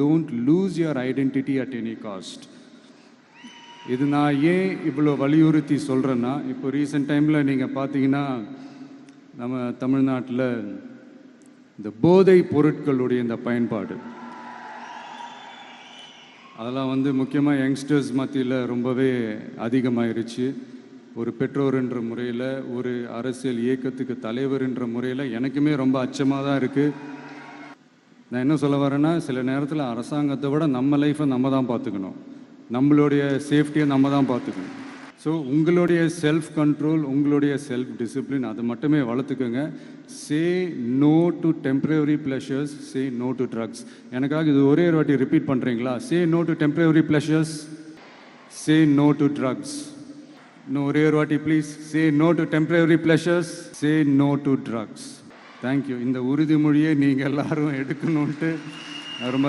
Don't lose your identity at any cost. இது நான் ஏன் இவ்வளோ வலியுறுத்தி சொல்கிறேன்னா, இப்போ ரீசெண்ட் டைமில் நீங்கள் பார்த்தீங்கன்னா நம்ம தமிழ்நாட்டில் இந்த போதை பொருட்களுடைய இந்த பயன்பாடு அதெல்லாம் முக்கியமாக யங்ஸ்டர்ஸ் மத்தியில் ரொம்பவே அதிகமாயிருச்சு. ஒரு பெற்றோர்ன்ற முறையில், ஒரு அரசியல் இயக்கத்துக்கு தலைவர்ன்ற முறையில் எனக்குமே ரொம்ப அச்சமாக தான் இருக்குது. நான் என்ன சொல்ல வரேன்னா, சில நேரத்தில் அரசாங்கத்தை விட நம்ம லைஃப்பை நம்ம தான் பார்த்துக்கணும், நம்மளுடைய சேஃப்டியை நம்ம தான் பார்த்துக்கணும். ஸோ உங்களுடைய செல்ஃப் கண்ட்ரோல், உங்களுடைய செல்ஃப் டிசிப்ளின் அது மட்டுமே வளர்த்துக்கோங்க. Say no to temporary pleasures, say no to drugs. எனக்காக இது ஒரே ஒரு வாட்டி ரிப்பீட் பண்ணுறீங்களா? Say no to temporary pleasures, say no to drugs. இன்னும் ஒரே ஒரு வாட்டி please. Say no to temporary pleasures, say no to drugs. Thank you. இந்த உறுதிமொழியை நீங்கள் எல்லாரும் எடுக்கணுன்ட்டு ரொம்ப